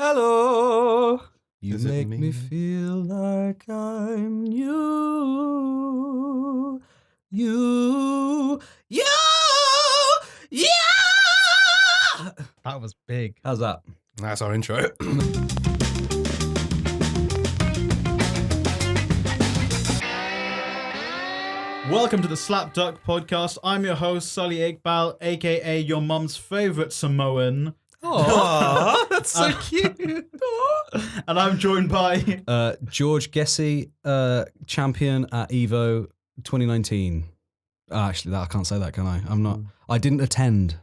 Hello. You Is it make me? me feel like I'm you. You. Yeah. That was big. How's that? That's our intro. Welcome to the SlapDuck podcast. I'm your host, Sully Iqbal, aka your mum's favourite Samoan. Oh, that's so cute. And I'm joined by... George Gessie, champion at Evo 2019. Actually, I can't say that, can I? I didn't attend.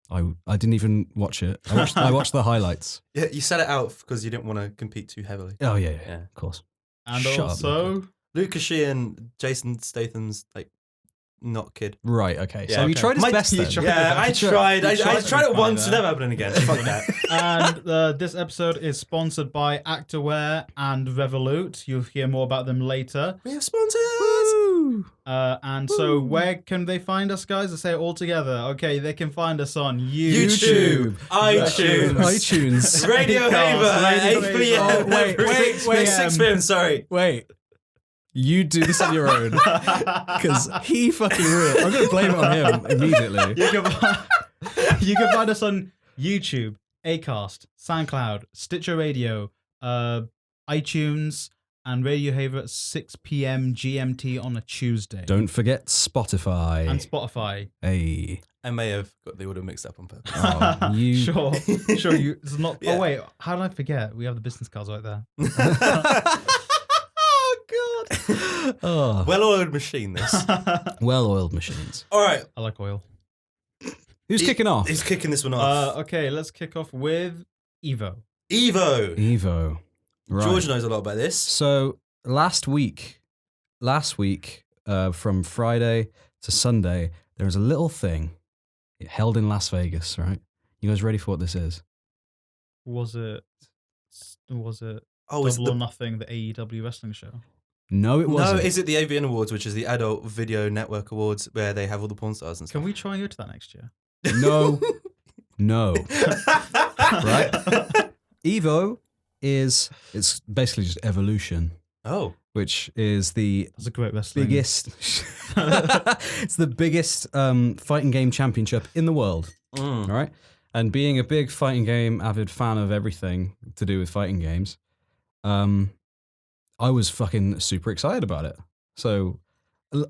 I didn't even watch it. I watched the highlights. Yeah, you set it out because you didn't want to compete too heavily. Oh, yeah, of course. And Shut up, also... Luka and Jason Statham's not kid. Right, okay. Yeah, so you okay. tried his best then. Yeah, I tried. I tried it to once. find Never happening again. Fuck that. And this episode is sponsored by Activewear and Revolut. You'll hear more about them later. We have sponsors. And so where can they find us, guys? Let's say it all together. Okay, they can find us on YouTube, iTunes. Radio Haver, 8 p.m. Wait, 6 p.m. Sorry. Wait. You do this on your own. Because he fucking ruined it. I'm going to blame it on him immediately. You can find us on YouTube, Acast, SoundCloud, Stitcher Radio, iTunes, and Radio Haver at 6 p.m. GMT on a Tuesday. Don't forget Spotify. And Spotify. Hey. I may have got the order mixed up on purpose. Oh, you... Sure. It's not. Yeah. Oh wait, how did I forget? We have the business cards right there. Oh. Well-oiled machine, this. Well-oiled machines. All right. I like oil. Who's kicking off? He's kicking this one off. Okay, let's kick off with Evo. Evo. Right. George knows a lot about this. So last week, from Friday to Sunday, there was a little thing held in Las Vegas, right? You guys ready for what this is? Was it Oh, is Double or the... Nothing, the AEW wrestling show? No, it wasn't. No, is it the AVN Awards, which is the Adult Video Network Awards, where they have all the porn stars and stuff? Can we try and go to that next year? No. Right? It's basically just Evolution, Oh. which is the That's a great wrestling. biggest. It's the biggest fighting game championship in the world. All right, and being a big fighting game avid fan of everything to do with fighting games, I was fucking super excited about it. So,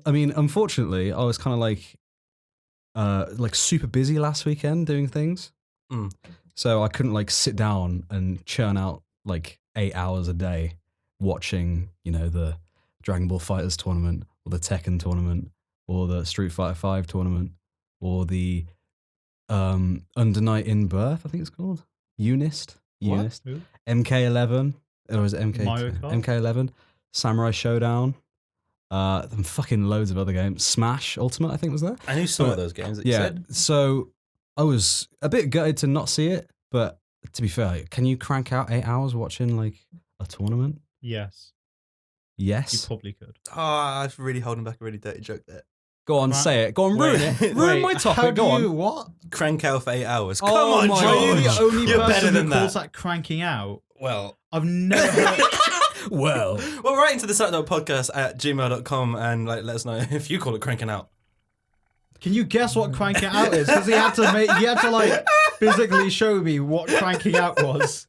I mean, unfortunately, I was kind of like super busy last weekend doing things. So I couldn't sit down and churn out 8 hours a day watching, the Dragon Ball FighterZ tournament or the Tekken tournament or the Street Fighter V tournament or the Under Night in Birth, I think it's called. Unist. Who? MK11. Or was it Mario Kart? MK11. Samurai Showdown. And fucking loads of other games. Smash Ultimate, I think, was there. I knew some of those games that you said. So I was a bit gutted to not see it, but to be fair, can you crank out 8 hours watching a tournament? Yes. You Yes. probably could. Oh, I was really holding back a really dirty joke there. Go on, say it. Go on, ruin it. Ruin my topic. Go on. What? Crank out for 8 hours. Come Oh on, my George. Are you the only You're person better than who calls that. that cranking out? Well, I've never heard... Well, write into the slapduckpodcast at gmail.com and let us know if you call it cranking out. Can you guess what cranking out is? Because he had to physically show me what cranking out was.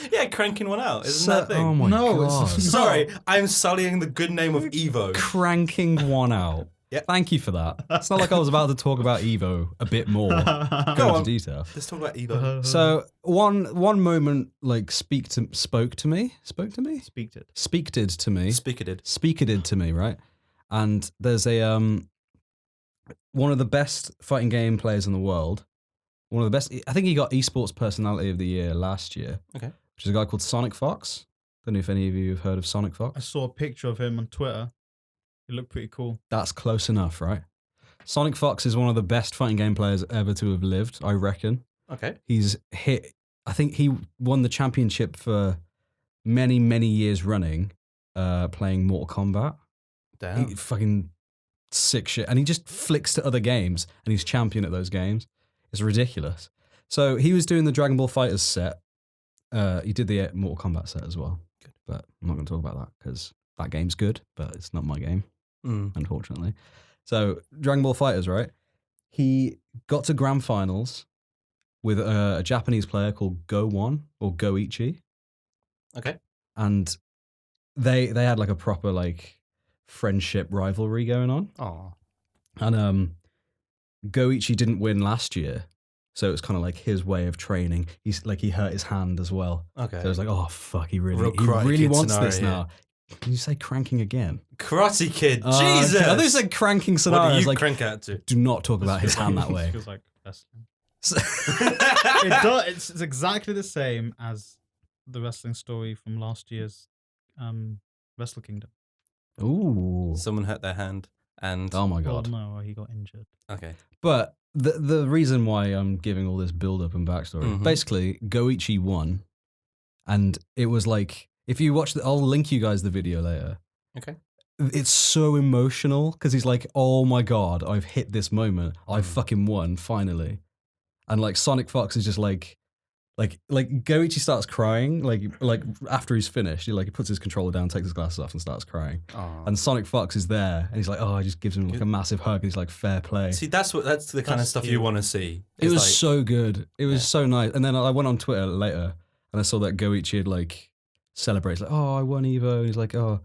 Yeah, cranking one out. Isn't that thing? oh my No, god. it's- Sorry, I'm sullying the good name of Evo. Cranking one out. Yeah. Thank you for that. It's not like I was about to talk about Evo a bit more. Go on. into detail. Let's talk about Evo. So one moment spoke to me. Speaked it. Speaked to me. Speaketed. To me, right? And there's a one of the best fighting game players in the world. One of the best. I think he got esports personality of the year last year. Okay. Which is a guy called Sonic Fox. Don't know if any of you have heard of Sonic I Fox. saw a picture of him on Twitter. It looked pretty cool. That's close enough, right? Sonic Fox is one of the best fighting game players ever to have lived, I reckon. Okay. I think he won the championship for many, many years running, playing Mortal Kombat. Damn. He fucking sick shit. And he just flicks to other games and he's champion at those games. It's ridiculous. So he was doing the Dragon Ball FighterZ set He did the Mortal Kombat set as well. Good. But I'm not going to talk about that because that game's good, but it's not my game, unfortunately. So Dragon Ball FighterZ, right? He got to grand finals with a Japanese player called Go1 or Goichi. Okay. And they had like a proper like friendship rivalry going on. Oh. And Goichi didn't win last year. So it was kind of like his way of training. He's like, he hurt his hand as well. Okay. So it was like, oh fuck, he really Kid wants this scenario now. Can you say cranking again? Karate Kid. Jesus. I thought you said cranking scenario. What do I was you like, crank out to? do not talk about his hand that way. It feels like wrestling. It's exactly the same as the wrestling story from last year's Wrestle Kingdom. Ooh. Someone hurt their hand and... Oh my Well, god. no, he got injured. Okay. But the reason why I'm giving all this build up and backstory, basically Goichi won, and it was like, if you watch I'll link you guys the video later. Okay. It's so emotional because he's like, oh my god, I've hit this moment. I fucking won finally. And like Sonic Fox is just like Goichi starts crying like after he's finished. He puts his controller down, takes his glasses off, and starts crying. Aww. And Sonic Fox is there, and he's like, oh, he just gives him like a massive hug. And he's like, fair play. See, that's the kind of stuff cute. you want to see. It was so good. It was so nice. And then I went on Twitter later, and I saw that Goichi had like celebrated, like, oh, I won Evo. And he's like, oh,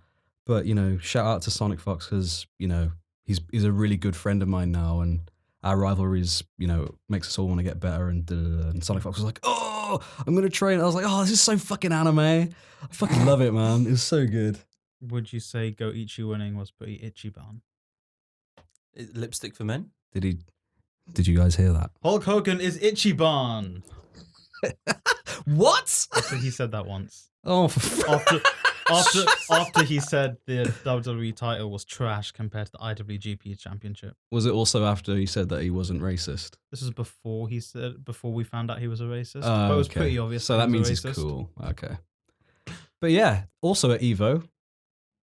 but you know, shout out to Sonic Fox because you know he's a really good friend of mine now, and our rivalries, you know, makes us all want to get better. And Sonic Fox was like, oh, I'm gonna train. I was like, oh, this is so fucking anime. I fucking love it, man. It was so good. Would you say Goichi winning was pretty Ichiban? Lipstick for men? Did you guys hear that? Hulk Hogan is Ichiban. What? So he said that once. Oh, After he said the WWE title was trash compared to the IWGP Championship. Was it also after he said that he wasn't racist? This is before we found out he was a racist. But it was pretty obvious. So that means he's cool. Okay. But yeah, also at Evo,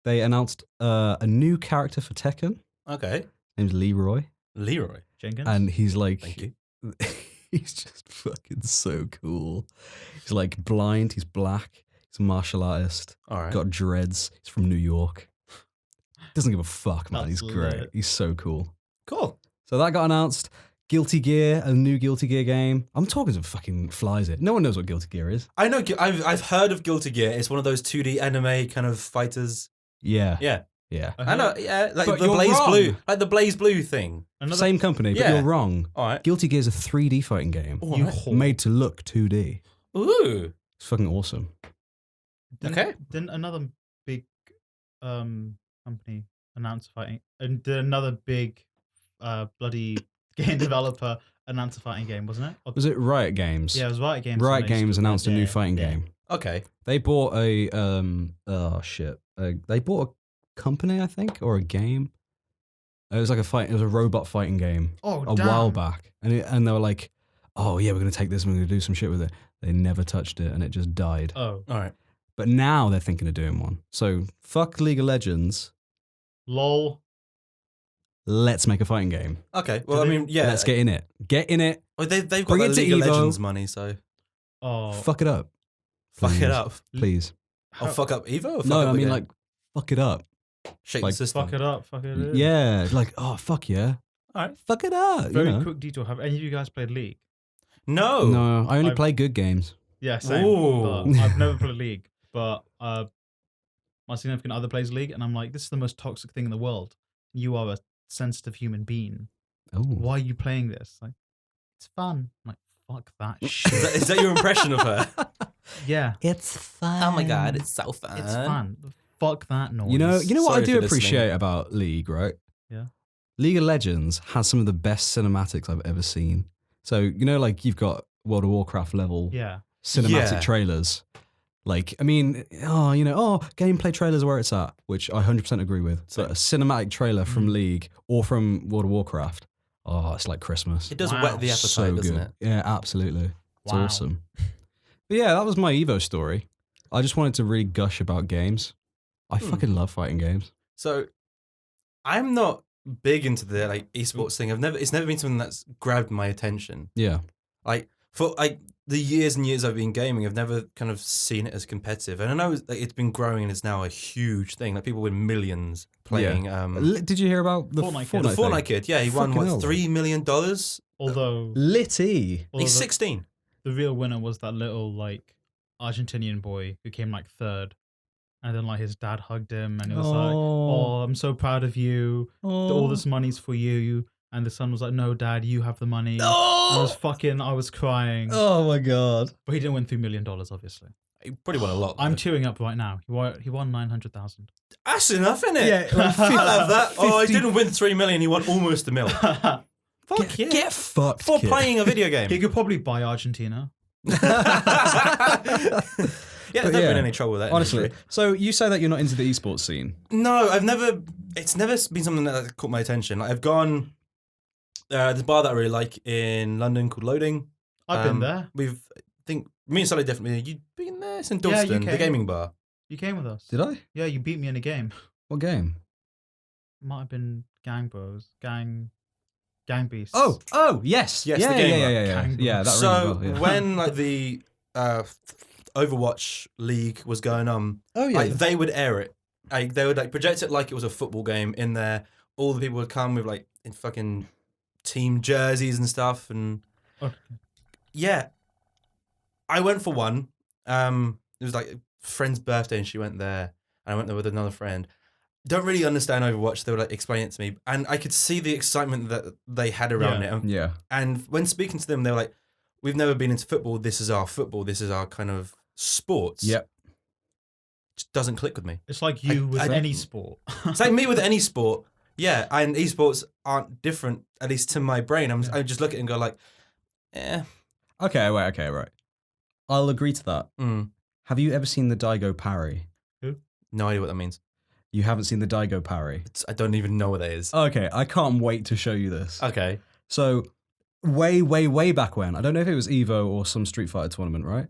they announced a new character for Tekken. Okay. Named Leroy. Leroy Jenkins. And he's like, thank you. He's just fucking so cool. He's like blind, he's black, he's a martial artist. All right. Got dreads. He's from New York. Doesn't give a fuck, man. That's He's great. lit. He's so cool. Cool. So that got announced. Guilty Gear, a new Guilty Gear game. I'm talking to fucking flies it. No one knows what Guilty Gear is. I know. I've heard of Guilty Gear. It's one of those 2D anime kind of fighters. Yeah. Yeah. Yeah. I know. Yeah. Like But the you're Blaze wrong. Blue. Like the Blaze Blue thing. Same company, but Yeah. you're wrong. All right. Guilty Gear is a 3D fighting game. All You right. whore. Made to look 2D. Ooh. It's fucking awesome. Okay. Didn't another big company announce fighting? And did another big bloody game developer announce a fighting game, wasn't it? Or- Was it Riot Games? yeah, it was Riot Games. Riot Games announced a new fighting yeah. game. Okay. They bought a they bought a company, I think, or a game. It was like it was a robot fighting game Oh, a while back, and they were like, "Oh yeah, we're gonna take this and we're gonna do some shit with it." They never touched it, and it just died. Oh, All right. But now they're thinking of doing one. So fuck League of Legends. lol. Let's make a fighting game. Okay. Well, I mean, yeah. Let's get in it. Get in it. Well, they've got Bring that it to League of Evo. Legends money, so Oh, Fuck it up. fuck Please. it up. Please. I'll fuck up Evo. Or fuck No, up I the mean game? like fuck it up. shake like, the system. fuck it up. Fuck it up. Yeah, like oh fuck yeah. All right. Fuck it up. Very you know? quick detour. Have any of you guys played League? No. No, I only I've- play good games. Yeah, same. Ooh. But I've never played League. But my significant other plays League, and I'm like, this is the most toxic thing in the world. You are a sensitive human being. Oh, Why are you playing this? Like, it's fun. I'm like, fuck that shit. Is that your impression of her? Yeah, it's fun. Oh my god, it's so fun. it's fun. Fuck that noise. You know what Sorry I do for listening. appreciate about League, right? Yeah. League of Legends has some of the best cinematics I've ever seen. So you know, like you've got World of Warcraft level Yeah. cinematic Yeah. trailers. Like, I mean, gameplay trailers are where it's at, which I 100% agree with. But a cinematic trailer from League or from World of Warcraft, it's like Christmas. It does Wow. whet the appetite, So doesn't good. it? Yeah, absolutely. It's Wow. awesome. But yeah, that was my Evo story. I just wanted to really gush about games. I fucking love fighting games. So, I'm not big into the like esports thing. It's never been something that's grabbed my attention. Yeah. Like the years and years I've been gaming, I've never kind of seen it as competitive. And I know it's been growing and it's now a huge thing. Like people win millions playing. Did you hear about the Fortnite Fortnite, kid. The Fortnite kid, yeah, he won Fucking hell. $3 million. Although Litty. He's 16. the real winner was that little like Argentinian boy who came like third, and then like his dad hugged him and it was like, "Oh, I'm so proud of you. All this money's for you." And the son was like, "No, Dad, you have the money." I was crying. Oh my god. But he didn't win $3 million, obviously. He probably won a lot. I'm though. tearing up right now. He won 900,000. That's enough, isn't it? Yeah, like I love that. 50 Oh, he didn't win $3 million. He won almost $1 million. Fuck yeah. Get fucked. For kid. playing a video game. He could probably buy Argentina. Yeah, there's never been any trouble with that. Honestly. Industry. So you say that you're not into the esports scene. No, it's never been something that caught my attention. Like, I've gone, there's a bar that I really like in London called Loading. I've been there. I think, me and Sully definitely, you've been there? It's in Yeah, you Dalston, the came. gaming bar. You came with us. Did I? Yeah, you beat me in a game. What game? Might have been Gang Bros. Gang Beasts. Oh, yes. Yes, yeah, the game yeah. Gang Yeah, that So, rings a bell, yeah. when like the Overwatch League was going on, Oh yeah. like, they would air it. Like, they would like project it like it was a football game in there. All the people would come with like in fucking team jerseys and stuff. And Okay. yeah, I went for one. It was like a friend's birthday and she went there. And I went there with another friend. Don't really understand Overwatch. They would like explain it to me. And I could see the excitement that they had around Yeah. it. Yeah. And when speaking to them, they were like, "We've never been into football. This is our football. This is our kind of sports." Yep. Just doesn't click with me. It's like you with I- any sport. It's like me with any sport. Yeah, and esports aren't different, at least to my brain. I just look at it and go like, Okay, right. I'll agree to that. mm, Have you ever seen the Daigo parry? no idea what that means. You haven't seen the Daigo parry? I don't even know what that is. Okay, I can't wait to show you this. Okay. So, way back when, I don't know if it was Evo or some Street Fighter tournament, right?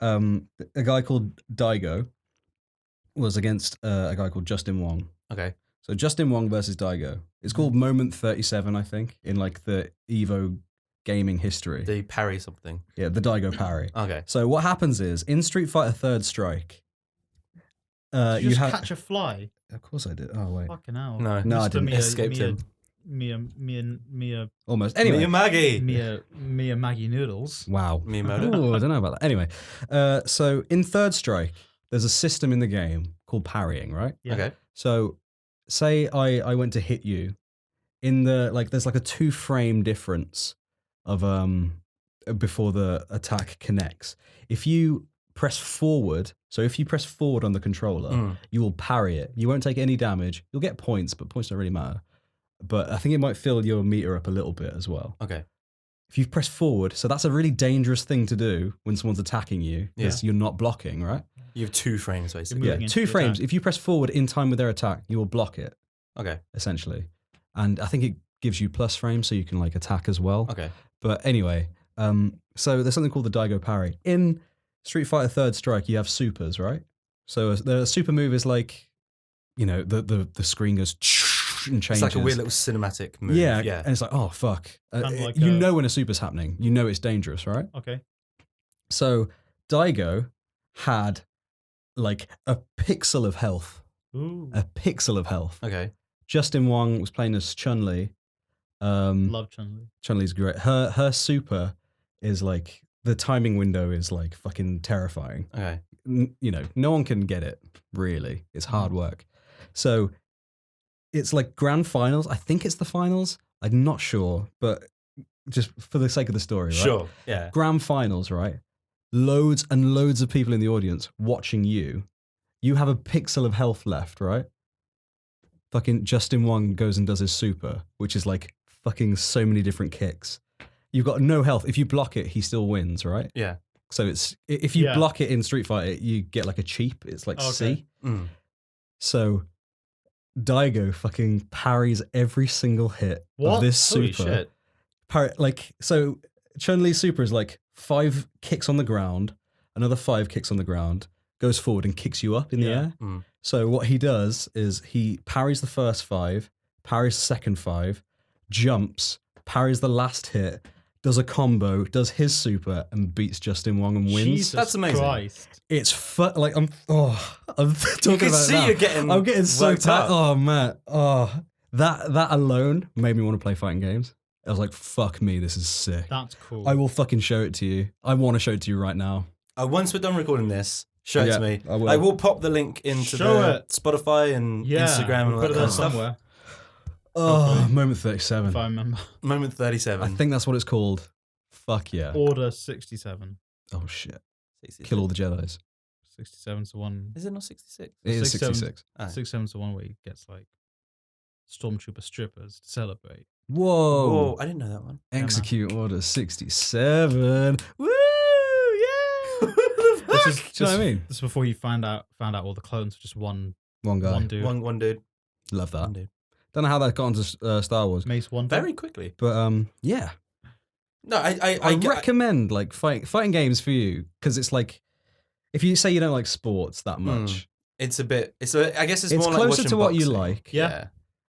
Mhm. A guy called Daigo was against a guy called Justin Wong. Okay. So Justin Wong versus Daigo. It's called Moment 37, I think, in like the Evo gaming history. They parry something. Yeah, the Daigo parry. Okay. So what happens is in Street Fighter Third Strike, Did you you just have. catch a fly? Of course I did. Oh wait, Fucking hell. No. No, I Mr. didn't. Escaped him. Mia almost. Anyway, Maggie. Maggie Noodles. wow. Miyamoto. Oh, I don't know about that. Anyway, so in Third Strike, there's a system in the game called parrying, right? Yeah. Okay. So, say I went to hit you, in the like, there's like a 2-frame difference of before the attack connects. If you press forward, so if you press forward on the controller, you will parry it. You won't take any damage. You'll get points, but points don't really matter. But I think it might fill your meter up a little bit as well. Okay. If you press forward, so that's a really dangerous thing to do when someone's attacking you, because you're not blocking, right? You have 2 frames basically. Moving Yeah, into 2 the frames. attack. If you press forward in time with their attack, you will block it, Okay. essentially. And I think it gives you plus frames so you can like attack as well. Okay. But anyway, so there's something called the Daigo parry. In Street Fighter Third Strike, you have supers, right? So the super move is like, you know, the screen goes and changes. It's like a weird little cinematic move. Yeah, Yeah. and it's like, oh fuck. Kinda like you a- know when a super's happening. You know it's dangerous, right? Okay. So Daigo had like a pixel of health. Ooh. A pixel of health. Okay. Justin Wong was playing as Chun-Li. Love Chun-Li. Chun-Li's great. Her super is like, the timing window is like fucking terrifying. Okay. You know, no one can get it, really. It's hard work. So it's like grand finals. I think it's the finals. I'm not sure, but just for the sake of the story, right? Sure. Yeah. Grand finals, right? Loads and loads of people in the audience watching you. You have a pixel of health left, right? Fucking Justin Wong goes and does his super, which is like fucking so many different kicks. You've got no health. If you block it, he still wins, right? Yeah. So it's, if you Yeah. block it in Street Fighter, you get like a cheap. It's like Okay. C. Mm. So Daigo fucking parries every single hit What? of this Holy super. shit. So Chun-Li's super is like 5 kicks on the ground, another 5 kicks on the ground, goes forward and kicks you up in the Yeah. air. Mm. So what he does is he parries the first 5, parries the second 5, jumps, parries the last hit, does a combo, does his super, and beats Justin Wong and wins. Jesus That's amazing. Christ. It's like I'm talking You can about see it now. you're getting I'm getting so worked tired. up. Oh man, that alone made me want to play fighting games. I was like, fuck me, this is sick. That's cool. I will fucking show it to you. I want to show it to you right now. Once we're done recording this, show it to me. I will. Pop the link into Show the it. Spotify and Instagram and all put that it kind there of stuff. somewhere, Oh, moment 37. if I remember. Moment 37. I think that's what it's called. Fuck yeah. Order 67. Oh shit. 66. Kill all the Jedis. 67's the one. Is it not 66? It is 67. 66. 67's the one where he gets like stormtrooper strippers to celebrate. Whoa. Whoa, I didn't know that one. Execute order 67. Woo! Yeah! This is Do you know what I mean? This is before you found out all the clones were just one One guy. dude. One dude. Love that. One dude. Don't know how that got onto Star Wars. Mace one. Very quickly. But yeah. No, I recommend like fighting games for you because it's like if you say you don't like sports that much, I guess it's it's more like closer watching to what you boxing. like. Yeah.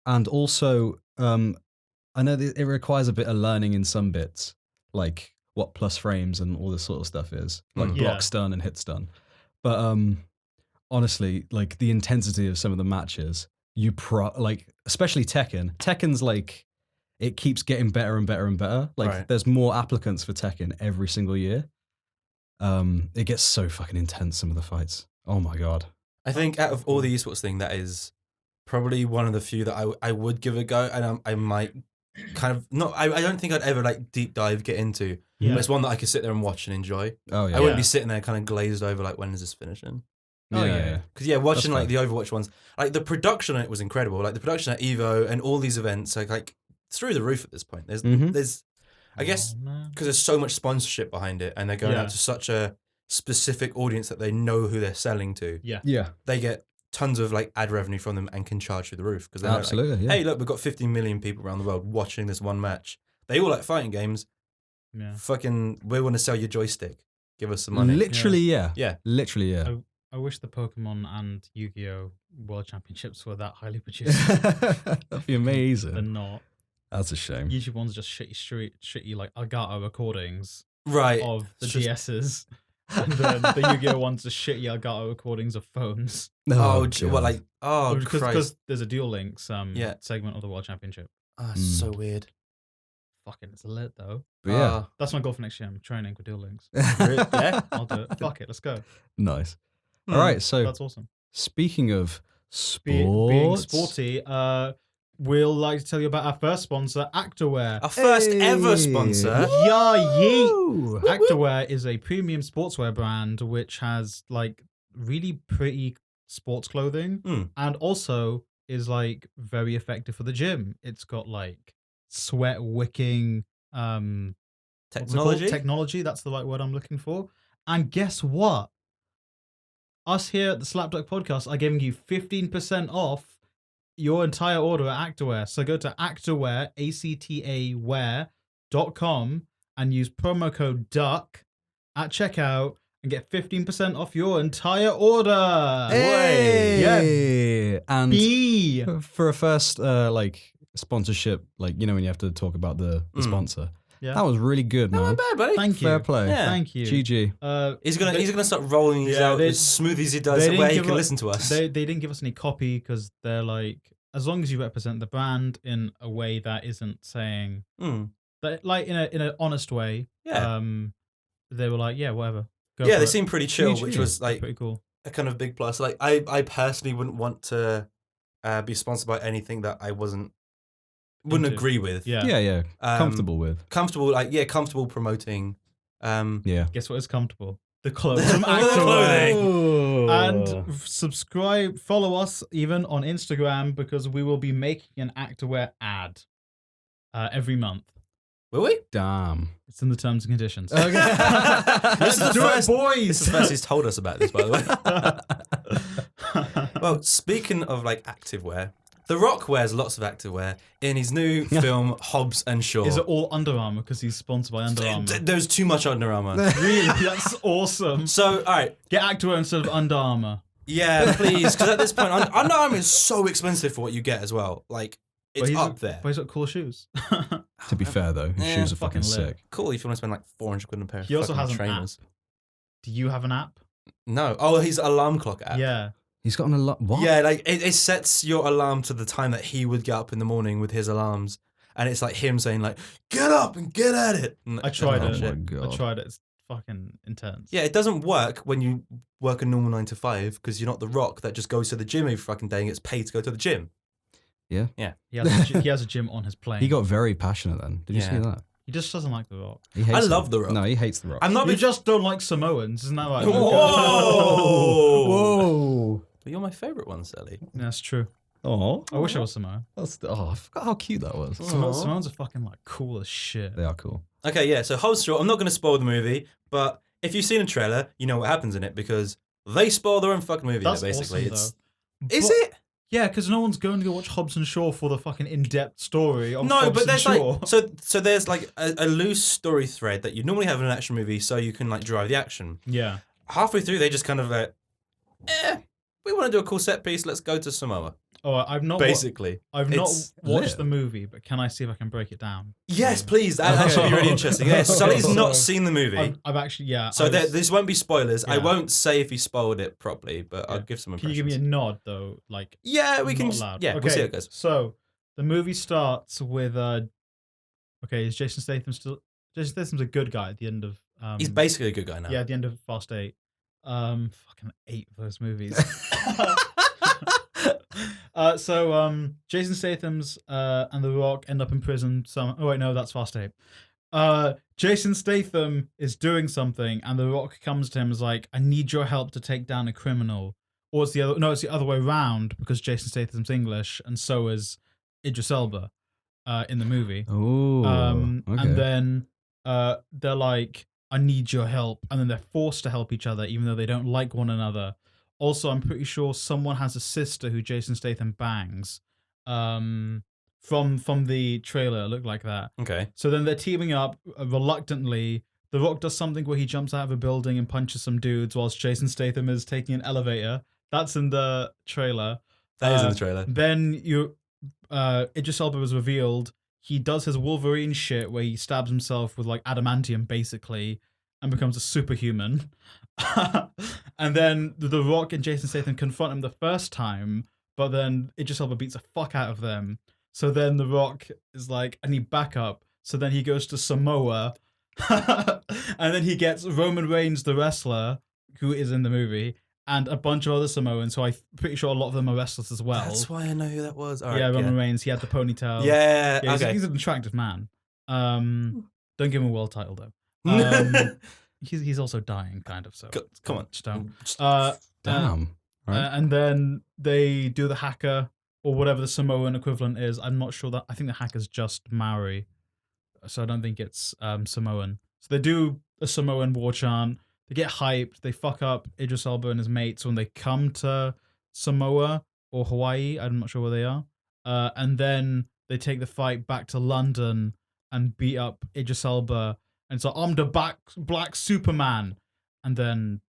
And also, I know that it requires a bit of learning in some bits, like what plus frames and all this sort of stuff is, like Yeah. block stun and hit stun. But honestly, like the intensity of some of the matches, like especially Tekken. Tekken's like it keeps getting better and better and better. Like Right. there's more applicants for Tekken every single year. It gets so fucking intense. Some of the fights. Oh my god. I think out of all the esports thing, that is probably one of the few that I would give a go, and I might kind of not. I don't think I'd ever like deep dive get into. Yeah. But it's one that I could sit there and watch and enjoy. Oh yeah. I wouldn't Yeah. be sitting there kind of glazed over like, when is this finishing? Oh, yeah. Because watching That's like the Overwatch ones, like the production on it was incredible. Like the production at Evo and all these events, like through the roof at this point. There's, I guess, Oh, man. because there's so much sponsorship behind it, and they're going Yeah. out to such a specific audience that they know who they're selling to. Yeah. Yeah. They get tons of like ad revenue from them and can charge through the roof because they're like, Absolutely. Yeah. hey, look, we've got 15 million people around the world watching this one match. They all like fighting games. Yeah. Fucking, we want to sell your joystick. Give us some money. Literally, yeah. Yeah. Literally, yeah. I wish the Pokemon and Yu-Gi-Oh! World Championships were that highly produced. That'd be They're amazing. not. That's a shame. YouTube ones are just shitty like Elgato recordings Right. of the It's just- GSs. And then the Yu-Gi-Oh! Ones are shitty Elgato recordings of phones. Oh, God. what, like, oh, Christ. Because there's a Duel Links Yeah. segment of the World Championship. Oh, it's so weird. Fucking, it's lit though. But yeah. That's my goal for next year. I'm training for Duel Links. Yeah. I'll do it. Fuck it, let's go. Nice. Hmm. All right. So That's awesome. speaking of sports, Being sporty, we'll like to tell you about our first sponsor, Activewear. Our first ever Hey. sponsor. Yeah, yeet. Woo! Activewear is a premium sportswear brand which has like really pretty sports clothing Mm. and also is like very effective for the gym. It's got like sweat wicking what's it called? Technology. Technology, that's the right word I'm looking for. And guess what? Us here at the SlapDuck podcast are giving you 15% off your entire order at Activewear. So go to Activewear, actawear.com and use promo code DUCK at checkout and get 15% off your entire order. Hey! And B. for a first like sponsorship, like you know when you have to talk about the sponsor, Yeah. that was really good, Not man. bad, buddy. Thank you. Fair play. Yeah. Thank you. GG. He's gonna start rolling these Yeah, out they- as smooth as he does, they didn't where he give can us- listen to us. They didn't give us any copy because they're like, as long as you represent the brand in a way that isn't saying Mm. that, like in an honest way. Yeah. They were like, yeah, whatever. Go Yeah, for they it. seem pretty chill, GG. which was like Pretty cool. a kind of big plus. Like I personally wouldn't want to be sponsored by anything that I wouldn't Into. agree with. Yeah. Yeah. Comfortable with. Comfortable, like comfortable promoting. Yeah. Guess what is comfortable? The clothes from The Activewear. clothing. And subscribe, follow us even on Instagram because we will be making an Activewear ad every month. Will we? Damn. It's in the terms and conditions. This is the Let's do first- it, boys. This is the first he's told us about this, by the way. Well, speaking of like activewear, The Rock wears lots of activewear in his new film Hobbs and Shaw. Is it all Under Armour because he's sponsored by Under Armour? There's too much Under Armour. Really? That's awesome. So, all right, Get Activewear instead of Under Armour. yeah, please, because at this point, Under Armour is so expensive for what you get as well. Like, It's up there. But he's got cool shoes. To be fair, though, his shoes are fucking fucking lit. sick. Cool if you want to spend like 400 quid on a pair of He also fucking has an trainers. app. Do you have an app? No. Oh, his alarm clock app. Yeah. He's got an alarm. What? Yeah, like it sets your alarm to the time that he would get up in the morning with his alarms. And it's like him saying like, get up and get at it. And I tried Oh it. my God. I tried it. It's fucking intense. Yeah, it doesn't work when you work a normal 9 to 5 because you're not the Rock that just goes to the gym every fucking day and gets paid to go to the gym. Yeah. He has a gym on his plane. He got very passionate then. Did you Yeah. see that? He just doesn't like The Rock. He hates I him. love The Rock. No, he hates The Rock. I'm not. You just don't like Samoans, isn't that right? Whoa! Whoa. But you're my favourite one, Sully. That's true. Oh. I wish I was Samoan. I forgot how cute that was. Samoans are fucking like cool as shit. They are cool. Okay, yeah. So Hobbs and Shaw. I'm not going to spoil the movie, but if you've seen a trailer, you know what happens in it because they spoil their own fucking movie. That's Basically, awesome, is But- it? Yeah, because no one's going to go watch Hobbs and Shaw for the fucking in-depth story of No, Hobbs but and there's Shaw. like so there's like a loose story thread that you normally have in an action movie, so you can like drive the action. Yeah. Halfway through, they just kind of like, we want to do a cool set piece. Let's go to Samoa. Oh, I've not Basically, I've not it's watched lit. the movie, but can I see if I can break it down? yes, please. That should be really interesting. Yeah, Sully's not seen the movie, I've actually, yeah. so this won't be spoilers. I Yeah. won't say if he spoiled it properly, but I'll give some Can impressions. you give me a nod though? Like, Yeah, we can. not allowed. Yeah, we'll see how it goes. So the movie starts with okay, is Jason Statham still? Jason Statham's a good guy at the end of. He's basically a good guy now. Yeah, at the end of Fast 8. Fucking 8 of those movies. So Jason Statham's and The Rock end up in prison. Oh wait, no, that's Fast 8. Jason Statham is doing something, and The Rock comes to him and is like, "I need your help to take down a criminal." Or it's the other. No, it's the other way around because Jason Statham's English, and so is Idris Elba in the movie. Oh. Okay. And then they're like, "I need your help," and then they're forced to help each other, even though they don't like one another. Also, I'm pretty sure someone has a sister who Jason Statham bangs. From the trailer, it looked like that. Okay. So then they're teaming up reluctantly. The Rock does something where he jumps out of a building and punches some dudes, whilst Jason Statham is taking an elevator. That's in the trailer. That is in the trailer. Then Idris Elba was revealed. He does his Wolverine shit where he stabs himself with like adamantium basically and becomes a superhuman. And then The Rock and Jason Statham confront him the first time, but then Idris Elba beats the fuck out of them. So then The Rock is like, I need backup. So then he goes to Samoa. And then he gets Roman Reigns, the wrestler, who is in the movie, and a bunch of other Samoans, so I'm pretty sure a lot of them are wrestlers as well. That's why I know who that was. All right, yeah, Roman Reigns, he had the ponytail. Yeah, Yeah, okay. he's an attractive man. Don't give him a world title though. He's also dying, kind of. So Come on. just don't. Damn. Right. And then they do the haka or whatever the Samoan equivalent is. I'm not sure that. I think the haka's just Maori, so I don't think it's Samoan. So they do a Samoan war chant. They get hyped. They fuck up Idris Elba and his mates when they come to Samoa or Hawaii. I'm not sure where they are. And then they take the fight back to London and beat up Idris Elba. And so I'm the black Superman. And then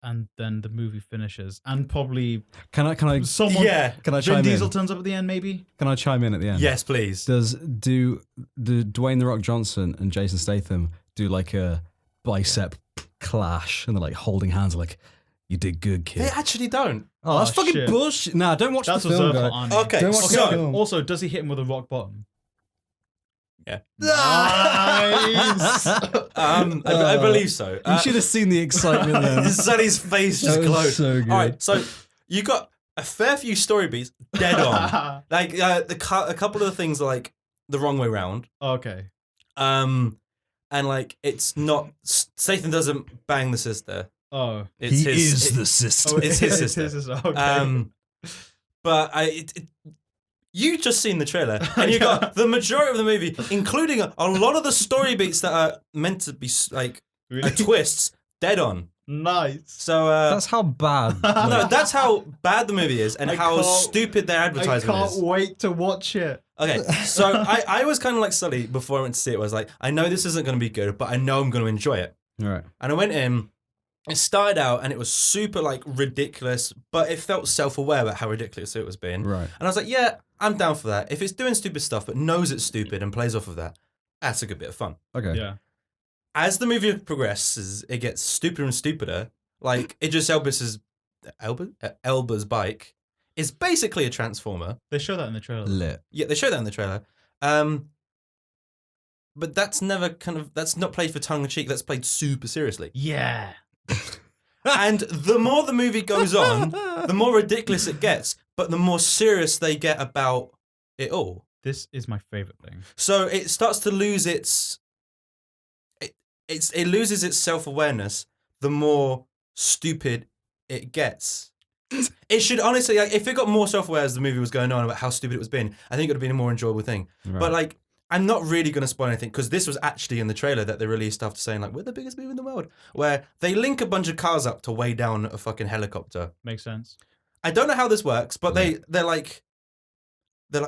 the movie finishes. And probably Can I someone. Yeah. can I Vin chime Diesel in? turns up at the end, maybe. Can I chime in at the end? Yes, please. Do Dwayne the Rock Johnson and Jason Statham do like a bicep clash and they're like holding hands like, you did good, kid? They actually don't. Oh, that's fucking shit. bullshit. Nah, don't watch That's the film, reserved for guy. Army. Okay, Don't watch the so film. Also, does he hit him with a rock bottom? yeah. Nice. I believe so. You should have seen the excitement then. Sully's face just That was glowed. so good. All right, so you got a fair few story beats dead on. Like a couple of the things are like the wrong way round. Okay. And like it's not Statham doesn't bang the sister. Oh. It's the sister. It's his sister. Okay. But you just seen the trailer, and you got the majority of the movie, including a lot of the story beats that are meant to be like Really? twists, dead on. Nice. So That's how bad. no, that's how bad the movie is, and I how can't- stupid their I advertisement can't is. wait to watch it. Okay, so I was kind of like Sully before I went to see it. I was like, I know this isn't going to be good, but I know I'm going to enjoy it. All right. And I went in, it started out and it was super like ridiculous, but it felt self-aware about how ridiculous it was being. Right. And I was like, yeah, I'm down for that. If it's doing stupid stuff but knows it's stupid and plays off of that, that's a good bit of fun. Okay. Yeah. As the movie progresses, it gets stupider and stupider. Like Idris Elba's bike is basically a transformer. They show that in the trailer. Lit. Yeah, they show that in the trailer. But that's not played for tongue in cheek. That's played super seriously. Yeah. And the more the movie goes on, the more ridiculous it gets, but the more serious they get about it all. This is my favorite thing. So it starts to lose it loses its self-awareness the more stupid it gets. It should honestly, like, if it got more self-aware as the movie was going on about how stupid it was being, I think it would have been a more enjoyable thing. Right. But like, I'm not really going to spoil anything because this was actually in the trailer that they released after saying like, we're the biggest movie in the world, where they link a bunch of cars up to weigh down a fucking helicopter. Makes sense. I don't know how this works, but they're like,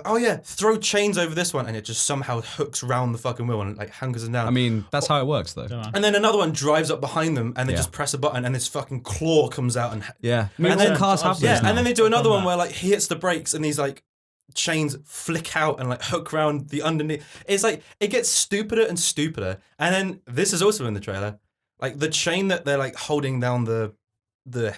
oh yeah, throw chains over this one, and it just somehow hooks round the fucking wheel and like hangers them down. I mean, that's how it works, though. Don't know. And then another one drives up behind them, and they just press a button, and this fucking claw comes out and Yeah. I mean, And all then- cars have yeah. this now. And then they do I've another done one that. where like he hits the brakes, and these like chains flick out and like hook round the underneath. It's like it gets stupider and stupider. And then this is also in the trailer, like the chain that they're like holding down the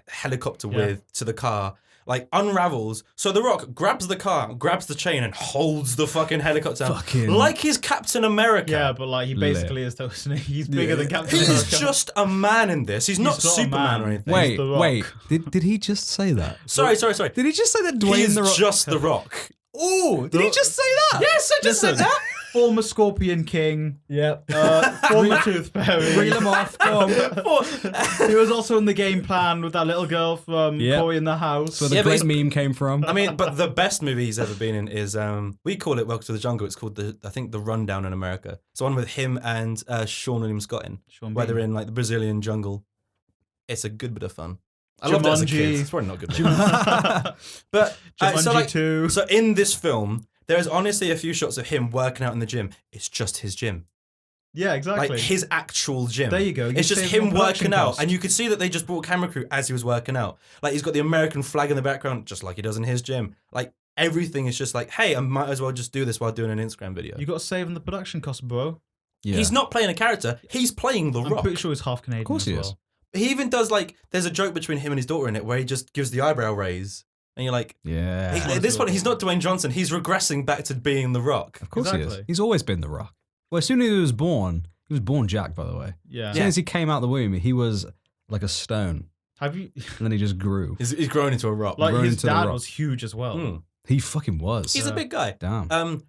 helicopter with to the car. Like unravels, so The Rock grabs the car, grabs the chain, and holds the fucking helicopter down, Fucking- like he's Captain America. Yeah, but like he basically is though. He's bigger than Captain He's America. just a man in this. He's not not a Superman man. or anything. Wait, The Rock. wait. Did he just say that? Sorry. Did he just say that Dwayne He's the Rock? just The Rock. Oh, did he just say that? Yes, I just said Listen, that. former Scorpion King, Yep. former Tooth Fairy. Reel him off. Go on. He was also in the game plan with that little girl from Yeah. Corey in the House. Where the Yeah, but great meme came from. I mean, but the best movie he's ever been in is we call it Welcome to the Jungle. It's called the Rundown in America. It's one with him and Sean William Scott in, Sean where Bean. they're in like the Brazilian jungle. It's a good bit of fun. I loved it as a kid. Jumanji. It's probably not a good. Movie. But so Jumanji like, 2. so in this film, there's honestly a few shots of him working out in the gym. It's just his gym. Yeah, exactly. Like his actual gym. There you go. You It's just save him on production working out. cost. And you could see that they just brought camera crew as he was working out. Like he's got the American flag in the background, just like he does in his gym. Like everything is just like, hey, I might as well just do this while doing an Instagram video. You got to save on the production cost, bro. Yeah. He's not playing a character, he's playing The I'm Rock. pretty sure he's half Canadian. Of course as he well. is. He even does like, there's a joke between him and his daughter in it where he just gives the eyebrow raise. And you're like, Yeah. at this point, he's not Dwayne Johnson. He's regressing back to being The Rock. Of course he Exactly. is. He's always been The Rock. Well, as soon as he was born Jack, by the way. Yeah. As soon as he came out the womb, he was like a stone. Have you? And then he just grew. He's grown into a rock. Like Grown his into The dad Rock. was huge as well. Mm. He fucking was. He's a big guy. Damn.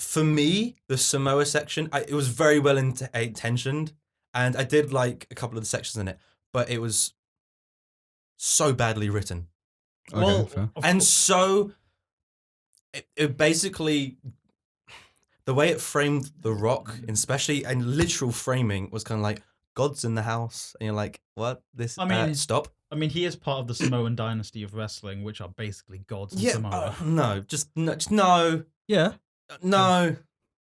For me, the Samoa section, it was very well intentioned, and I did like a couple of the sections in it, but it was so badly written. Okay, Well, fair. And so it basically, the way it framed The Rock, especially and literal framing, was kind of like God's in the house, and you're like, what? This? I mean, stop. I mean, he is part of the Samoan dynasty of wrestling, which are basically gods in Samoa. No, just no, Yeah. no,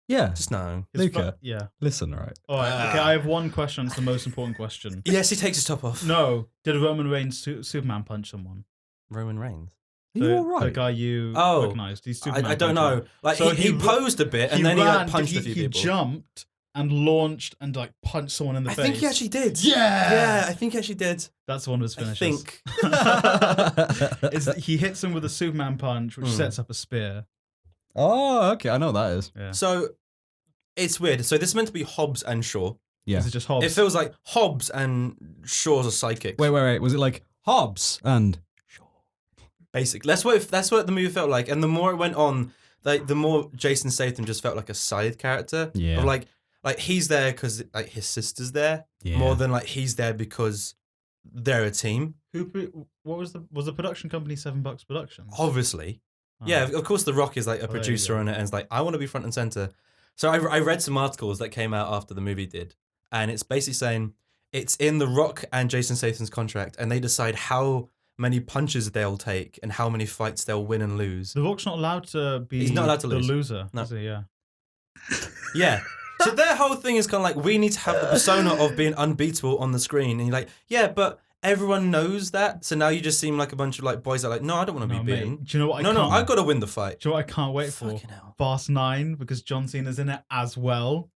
Yeah. just no. His Luka. yeah. Listen, all right. All right. Okay. I have one question. It's the most important question. Yes, he takes his top off. No. Did Roman Reigns Superman punch someone? Roman Reigns. Are you all The right? guy you Oh. recognized. He's Superman. I don't puncher. know. Like So he posed a bit, and then he like punched a few he people. jumped and launched and like punched someone in the I face. think he actually did. Yeah. Yeah, I think he actually did. That's one of his I finishes. think. He hits him with a Superman punch, which Hmm. sets up a spear. Oh, okay. I know what that is. Yeah. So it's weird. So this is meant to be Hobbs and Shaw. Yeah. Is it just Hobbs? It feels like Hobbs and Shaw's a psychic. Wait. Was it like Hobbs and Basically, that's what the movie felt like. And the more it went on, like the more Jason Statham just felt like a side character. Yeah. Of like he's there because like his sister's there, Yeah. more than like he's there because they're a team. What was the production company? $7 Productions. Obviously. Oh. Yeah, of course, The Rock is like a there you producer go. on it, and it's like, I want to be front and center. So I read some articles that came out after the movie did, and it's basically saying it's in The Rock and Jason Statham's contract, and they decide how many punches they'll take and how many fights they'll win and lose. The Rock's not allowed to be. He's not allowed to the lose. loser. No. Is he? Yeah. Yeah, So their whole thing is kind of like, we need to have the persona of being unbeatable on the screen. And you're like, yeah, but everyone knows that. So now you just seem like a bunch of like boys that are like, no, I don't want to be beaten. Do you know what No, I've got to win the fight. Do you know what I can't wait for? Fucking hell. Fast 9, because John Cena's in it as well.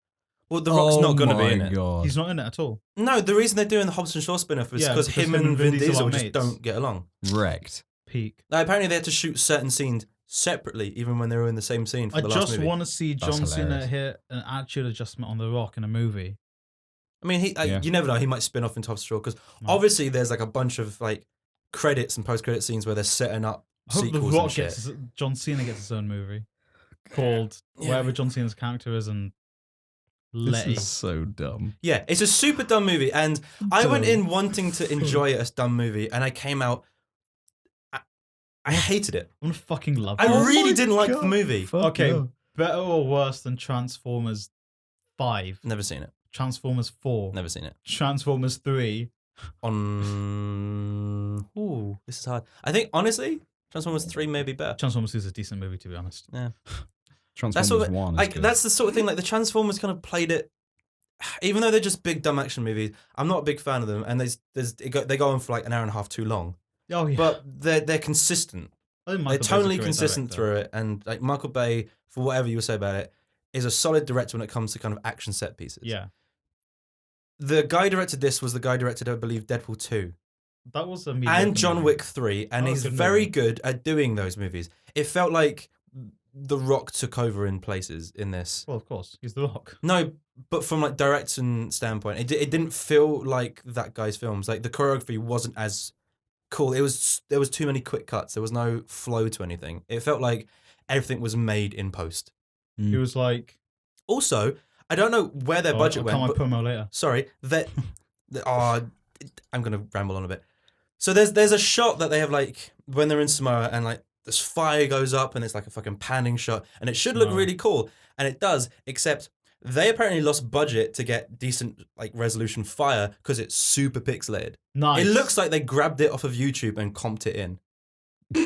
Well, The Rock's not going to be in it. God. He's not in it at all. No, the reason they're doing the Hobbs and Shaw spin-off is because him and Vin Diesel just don't get along. Wrecked. Peak. Now, apparently they had to shoot certain scenes separately, even when they were in the same scene for the last movie. I just want to see John Cena hilarious. hit an attitude adjustment on The Rock in a movie. I mean, you never know. He might spin off into Hobbs and Shaw because obviously there's like a bunch of like credits and post-credit scenes where they're setting up sequels and shit. John Cena gets his own movie called whatever John Cena's character is, and This is so dumb. Yeah, it's a super dumb movie, and I went in wanting to enjoy a dumb movie, and I came out. I hated it. I'm gonna fucking love it. I really didn't like the movie. Okay, better or worse than Transformers 5? Never seen it. Transformers 4? Never seen it. Transformers 3? Ooh, this is hard. I think honestly, Transformers 3 may be better. Transformers 2 is a decent movie, to be honest. Yeah. Transformers 1 is good. That's the sort of thing, like the Transformers kind of played it, even though they're just big dumb action movies. I'm not a big fan of them, and they go on for like an hour and a half too long. Oh yeah, but they're consistent. They're totally consistent through it, and like Michael Bay, for whatever you say about it, is a solid director when it comes to kind of action set pieces. Yeah. The guy who directed this was the guy who directed, I believe, Deadpool 2. That was a and John Wick 3, and he's very good at doing those movies. It felt like The Rock took over in places in this. Well, of course, he's The Rock. No, but from like direction standpoint, it didn't feel like that guy's films. Like the choreography wasn't as cool. There was too many quick cuts. There was no flow to anything. It felt like everything was made in post. It was like. Also, I don't know where their budget went. I'll come my promo later. Sorry, I'm gonna ramble on a bit. So there's a shot that they have like when they're in Samoa, and like this fire goes up, and it's like a fucking panning shot, and it should look really cool, and it does, except they apparently lost budget to get decent like resolution fire because it's super pixelated. Nice. It looks like they grabbed it off of YouTube and comped it in.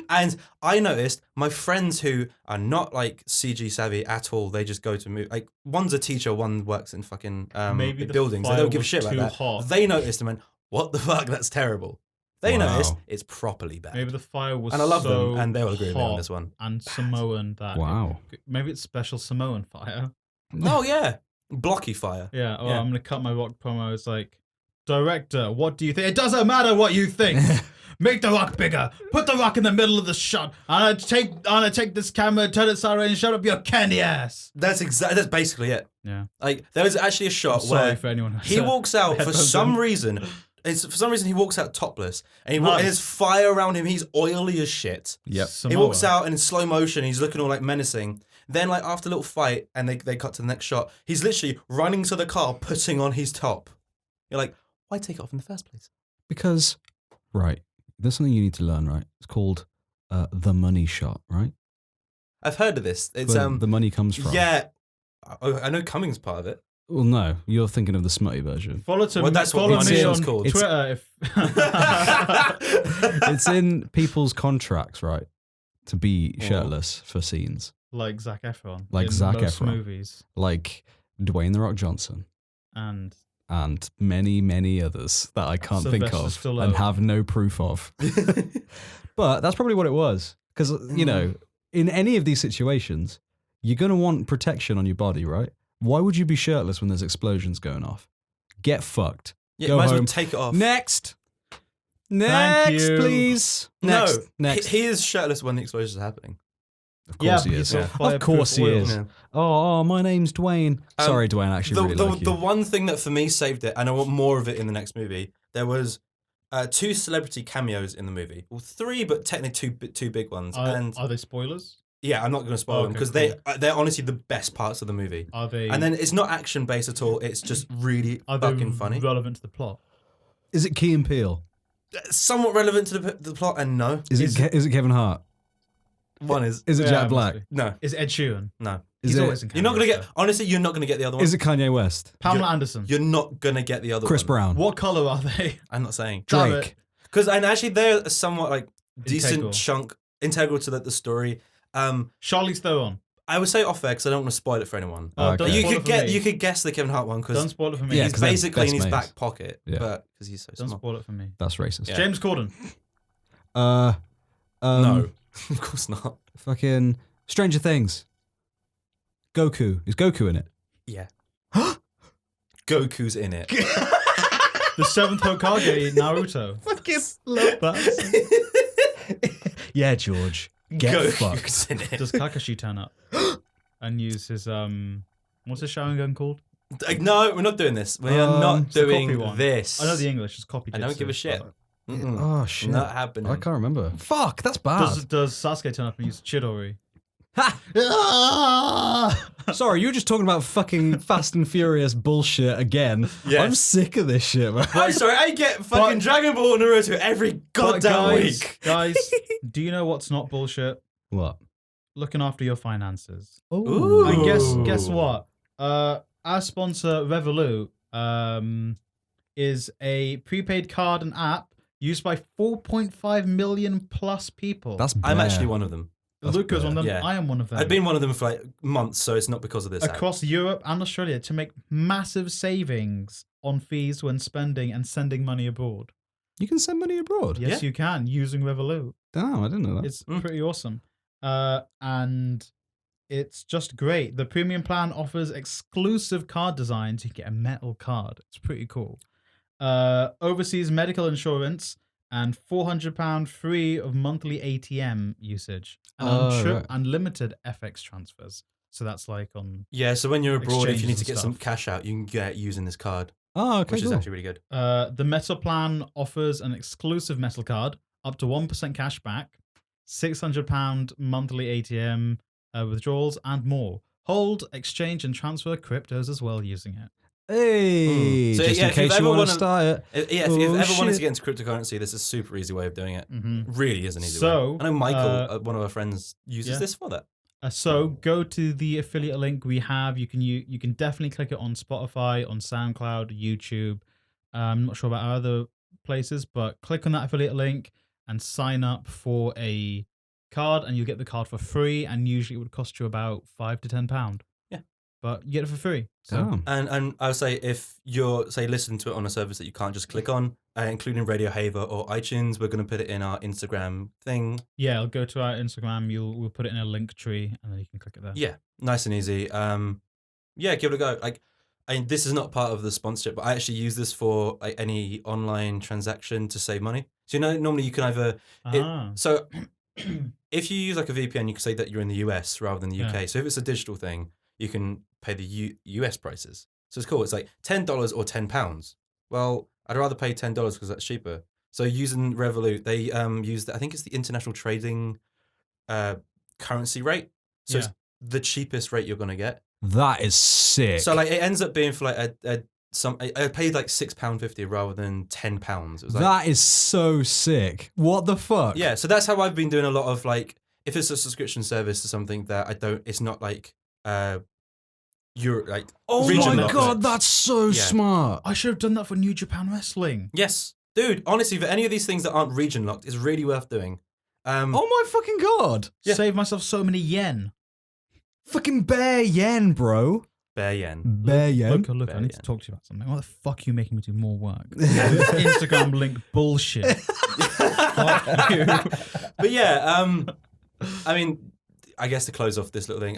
And I noticed my friends who are not like CG savvy at all, they just go to move. Like one's a teacher, one works in fucking Maybe buildings. They don't give a shit about that. Hot. They noticed and went, "What the fuck? That's terrible." They noticed it's properly bad. Maybe the fire was and I love so them, and they will agree with me on this one. And Samoan that maybe it's special Samoan fire. Oh yeah, blocky fire. Yeah. Oh, I'm gonna cut my Rock promo. It's like, director, what do you think? It doesn't matter what you think. Make the Rock bigger. Put the Rock in the middle of the shot. I'm gonna take this camera, turn it sideways, and shut up your candy ass. That's basically it. Yeah. Like there was actually a shot Sorry where for anyone he walks out for some reason. For some reason, he walks out topless, and there's fire around him. He's oily as shit. Yep. He walks out and in slow motion. He's looking all like menacing. Then, like after a little fight, and they cut to the next shot. He's literally running to the car, putting on his top. You're like, why take it off in the first place? Because, right, there's something you need to learn, right? It's called the money shot, right? I've heard of this. It's where the money comes from. Yeah, I know Cummings part of it. Well, no, you're thinking of the smutty version. Follow me on called. Twitter. It's in people's contracts, right, to be shirtless for scenes. Like Zac Efron. Like in Zac most Efron. Movies. Like Dwayne The Rock Johnson. And many, many others that I can't think of Stallone. and have no proof of. But that's probably what it was. Because, you know, in any of these situations, you're going to want protection on your body, right? Why would you be shirtless when there's explosions going off? Get fucked. Yeah, Go might as home. well take it off. Next, you. please. Next. No, Next. He is shirtless when the explosions are happening. Of course he is. Of course he is. Yeah. Oh, my name's Dwayne. Sorry, Dwayne. I actually really like you. The one thing that for me saved it, and I want more of it in the next movie, there was 2 celebrity cameos in the movie. Well, 3, but technically two big ones. Are they spoilers? Yeah, I'm not going to spoil them because they're honestly the best parts of the movie. Are they? And then it's not action based at all. It's just really fucking funny. Relevant to the plot? Is it Key and Peele? Somewhat relevant to the plot, and no. Is it Kevin Hart? One is. Is it Jack Black? No. Is Ed Sheeran? No. He's always in You're not going to get. Honestly, you're not going to get the other one. Is it Kanye West? Pamela Anderson? You're not going to get the other Chris one. Brown? What color are they? I'm not saying. Drake? Because and actually they're somewhat like decent Integral. chunk integral to the story. Charlize Theron. I would say off air because I don't want to spoil it for anyone. Oh, don't You spoil could it for me. you could guess the Kevin Hart one Don't because spoil it for me. Yeah, he's 'cause they're basically in best his mates. back pocket, Yeah. but because he's so Don't small. spoil it for me. That's racist. Yeah. James Corden. No, of course not. Fucking Stranger Things. Goku. Is Goku in it? Yeah. Goku's in it. The 7th Hokage, Naruto. Fucking love that. Yeah, George. Get fucked. Goku's in it. Does Kakashi turn up and use his what's his Sharingan called? No, we're not doing this. We are not It's the copy doing one. this. I know the English. It's copy. I don't give a shit. Oh, shit. Not happening. I can't remember. Fuck, that's bad. Does Sasuke turn up and use Chidori? Sorry, you were just talking about fucking Fast and Furious bullshit again. Yes. I'm sick of this shit, man. I'm sorry, I get fucking Dragon Ball and Naruto every goddamn week. Guys, do you know what's not bullshit? What? Looking after your finances. Ooh. And guess what? Our sponsor Revolut is a prepaid card and app used by 4.5 million plus people. That's I'm bare. actually one of them. Luka's one of them. Yeah. I am one of them. I've been one of them for like months, so it's not because of this. Across Europe and Australia to make massive savings on fees when spending and sending money abroad. You can send money abroad? Yes, you can using Revolut. Damn, I didn't know that. It's pretty awesome. And it's just great. The premium plan offers exclusive card designs. You can get a metal card. It's pretty cool. Overseas medical insurance and £400 free of monthly ATM usage and unlimited FX transfers. So that's like on. Yeah, so when you're abroad, if you need to get exchanges some and cash out, you can get it using this card, Oh, okay, which cool. is actually really good. The metal plan offers an exclusive metal card, up to 1% cash back, £600 monthly ATM withdrawals, and more. Hold, exchange, and transfer cryptos as well using it. Hey, So, just yeah, in if you've case you ever want to wanna- start it. Yeah, if you've Oh, ever wanted to shit. get into cryptocurrency, this is a super easy way of doing it. Mm-hmm. Really is an easy So, way. I know Michael, one of our friends, uses yeah. this for that. So go to the affiliate link we have. You can definitely click it on Spotify, on SoundCloud, YouTube. I'm not sure about our other places, but click on that affiliate link and sign up for a card, and you'll get the card for free. And usually it would cost you about £5 to £10. Yeah, but you get it for free. So Damn. And I would say if you're listening to it on a service that you can't just click on, including Radio Haver or iTunes, we're going to put it in our Instagram thing. yeah, I'll go to our Instagram. We'll put it in a link tree, and then you can click it there. Yeah, nice and easy. Yeah, give it a go. This is not part of the sponsorship, but I actually use this for any online transaction to save money. So normally you can either so if you use like a VPN, you can say that you're in the US rather than the UK. Yeah. So if it's a digital thing, you can pay the US prices. So it's cool. It's like $10 or £10. Well, I'd rather pay $10 because that's cheaper. So using Revolut, they use I think it's the international trading currency rate. So it's the cheapest rate you're gonna get. That is sick. So it ends up being for I paid like £6.50 rather than £10. It was that is so sick. What the fuck? Yeah, so that's how I've been doing a lot of if it's a subscription service to something that it's not you're Oh region my locked. god, that's so smart. I should have done that for New Japan Wrestling. Yes, dude. Honestly, for any of these things that aren't region locked, it's really worth doing. Oh my fucking god. Yeah. Save myself so many yen. Fucking bare yen, bro. Bare yen. Bare yen. Look, Bare I need to yen. talk to you about something. Why the fuck are you making me do more work? Instagram link bullshit. Fuck you. But yeah, I mean, I guess to close off this little thing,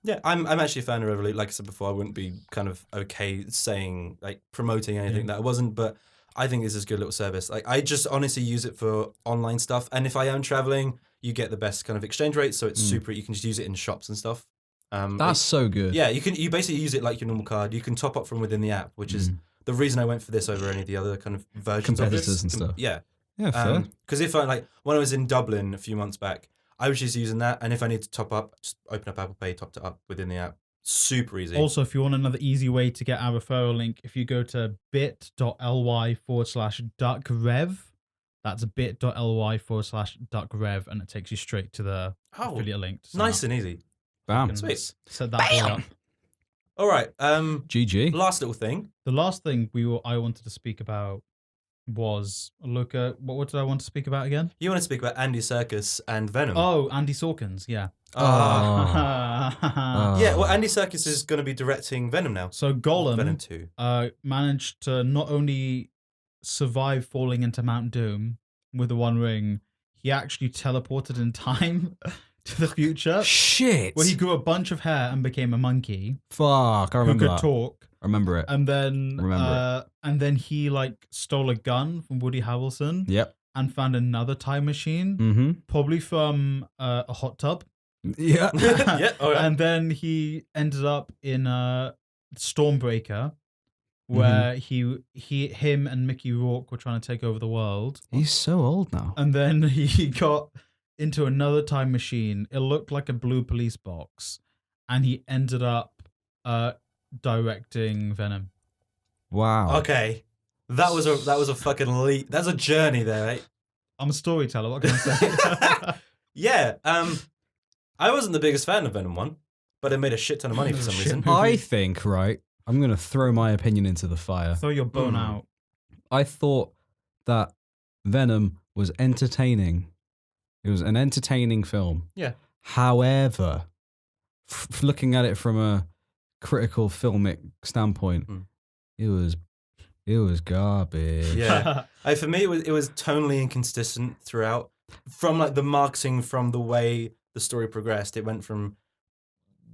yeah, I'm actually a fan of Revolut. Like I said before, I wouldn't be kind of okay saying promoting anything that I wasn't, but I think this is a good little service. I just honestly use it for online stuff, and if I am traveling, you get the best kind of exchange rate, so it's super. You can just use it in shops and stuff. That's so good. Yeah, you basically use it like your normal card. You can top up from within the app, which is the reason I went for this over any of the other kind of versions of this. Competitors and stuff. Yeah. Yeah, fair. Because if when I was in Dublin a few months back, I was just using that, and if I need to top up, just open up Apple Pay, topped it up within the app. Super easy. Also, if you want another easy way to get our referral link, if you go to bit.ly/duckrev, that's bit.ly/duckrev, and it takes you straight to the affiliate link. Nice and easy. Bam. Sweet. Set that boy up. All right. GG. Last little thing. The last thing I wanted to speak about was Luka. What did I want to speak about again? You want to speak about Andy Serkis and Venom? Oh, Andy Serkis. Yeah. Yeah. Well, Andy Serkis is going to be directing Venom now. So Venom Gollum 2. managed to not only survive falling into Mount Doom with the One Ring, he actually teleported in time to the future, Shit. where he grew a bunch of hair and became a monkey Fuck, I who remember could that. talk. I remember it. And then, Remember and then he like stole a gun from Woody Harrelson. Yep. And found another time machine, Mm-hmm. probably from a hot tub. Yeah. Yeah. Oh, yeah. And then he ended up in Stormbreaker, where him and Mickey Rourke were trying to take over the world. He's so old now. And then he got into another time machine. It looked like a blue police box, and he ended up directing Venom. Wow. Okay. That was a fucking leap. That's a journey there, right? I'm a storyteller. What can I say? Yeah. I wasn't the biggest fan of Venom 1, but it made a shit ton of money for some reason. I think, right, I'm going to throw my opinion into the fire. Throw your bone out. I thought that Venom was entertaining. It was an entertaining film. Yeah. However, looking at it from a critical filmic standpoint, it was garbage. Yeah. For me, it was tonally inconsistent throughout. From like the marketing, from the way the story progressed, it went from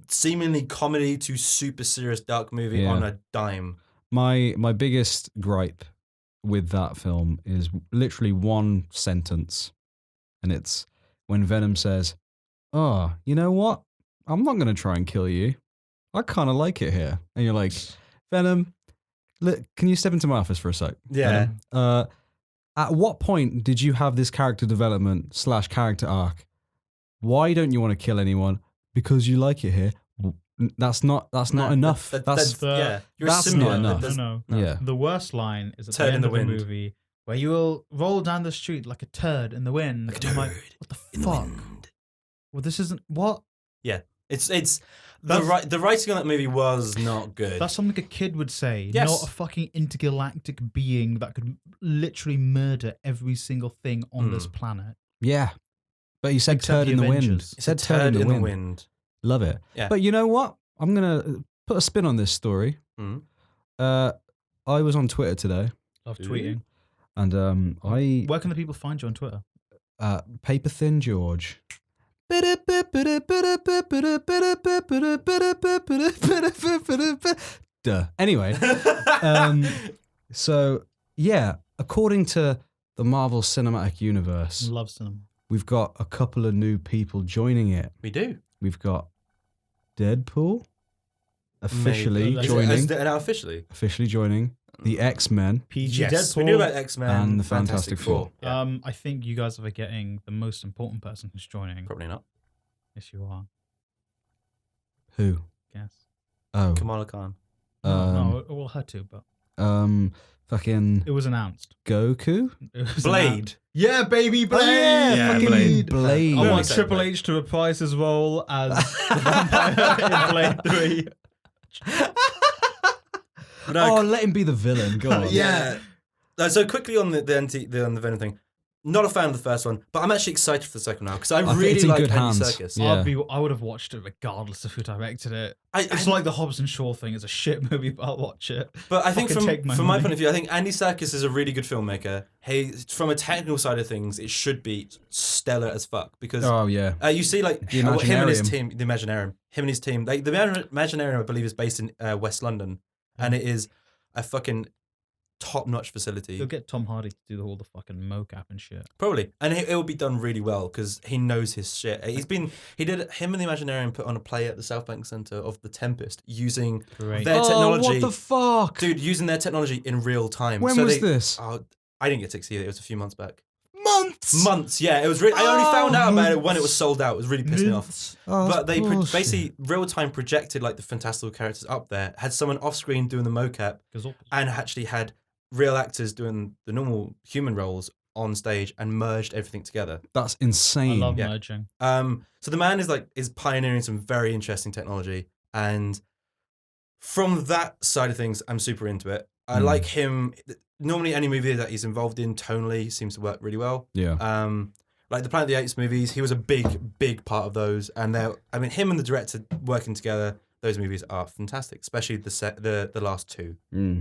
seemingly comedy to super serious dark movie on a dime. My biggest gripe with that film is literally one sentence, and it's when Venom says, "Oh, you know what? I'm not going to try and kill you. I kind of like it here." And you're like, Venom, can you step into my office for a sec? Yeah. Venom? At what point did you have this character development / character arc? Why don't you want to kill anyone? Because you like it here. That's not enough. You're a that's symbiote. not enough. No. Yeah. The worst line is at Turd the in end the of the wind. movie where you will roll down the street like a turd in the wind. Like a And I'm turd what the fuck? Well, this isn't what? Yeah. It's the writing on that movie was not good. That's something a kid would say, Yes. not a fucking intergalactic being that could literally murder every single thing on this planet. Yeah. But you said Except turd the in the wind. Avengers. You said turd in the wind. Love it. Yeah. But you know what? I'm going to put a spin on this story. Mhm. I was on Twitter today, Love tweeting. and Where can the people find you on Twitter? Paper Thin George. Duh. Anyway, so yeah, according to the Marvel Cinematic Universe, Love cinema. we've got a couple of new people joining it. We do. We've got Deadpool officially Maybe. joining. Is it now officially? Officially joining the X-Men PG Yes. Deadpool. We knew about X-Men and the Fantastic Four. Yeah. I think you guys are forgetting the most important person who's joining. Probably not. Yes, you are. Who? Guess. Oh, Kamala Khan. No, well, her too, but fucking it was announced. Goku. It was Blade. announced. Yeah, baby, Blade. Yeah, fucking Blade. I Yeah. want Blade. Triple H to reprise his role as the vampire in Blade 3. Oh, let him be the villain. Go on. Yeah. So quickly on the Venom thing. Not a fan of the first one, but I'm actually excited for the second now because I think really it's in like good Andy hands. Serkis. Yeah. I would have watched it regardless of who directed it. It's I- like the Hobbs and Shaw thing. It's a shit movie, but I'll watch it. But I think Fucking take my from my money. point of view, I think Andy Serkis is a really good filmmaker. Hey, from a technical side of things, it should be stellar as fuck because Oh yeah. you see like The him and his Imaginarium. team, the Imaginarium, him and his team. Like the Imaginarium, I believe, is based in West London, and it is a fucking top-notch facility. You'll get Tom Hardy to do all the fucking mocap and shit. Probably, and it will be done really well because he knows his shit. Him and the Imaginarium put on a play at the South Bank Centre of The Tempest using Great. their technology. Oh, what the fuck? Dude, using their technology in real time. When was this? Oh, I didn't get tickets either. It was a few months back. Months. Yeah, it was. I only found out about it when it months. was sold out. It was really pissed me off. Oh, But they bullshit. basically real time projected like the fantastical characters up there. Had someone off screen doing the mocap, and actually had real actors doing the normal human roles on stage and merged everything together. That's I insane. love Yeah. merging. So the man is pioneering some very interesting technology, and from that side of things, I'm super into it. I like him. Normally, any movie that he's involved in, tonally, seems to work really well. Yeah. Like the Planet of the Apes movies, he was a big part of those. And him and the director working together, those movies are fantastic. Especially the last two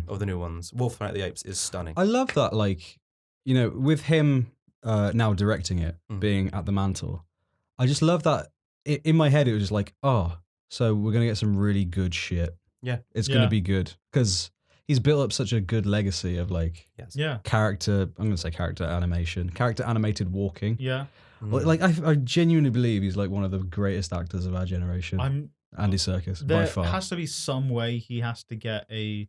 of the new ones. Wolf Planet of the Apes is stunning. I love that, like, with him now directing it, being at the mantle. I just love that. In my head, it was just like, oh, so we're gonna get some really good shit. Yeah, it's gonna be good because he's built up such a good legacy of like character. I'm gonna say character animation, character animated walking. Yeah. Like I genuinely believe he's like one of the greatest actors of our generation. Andy Serkis by far. There has to be some way he has to get a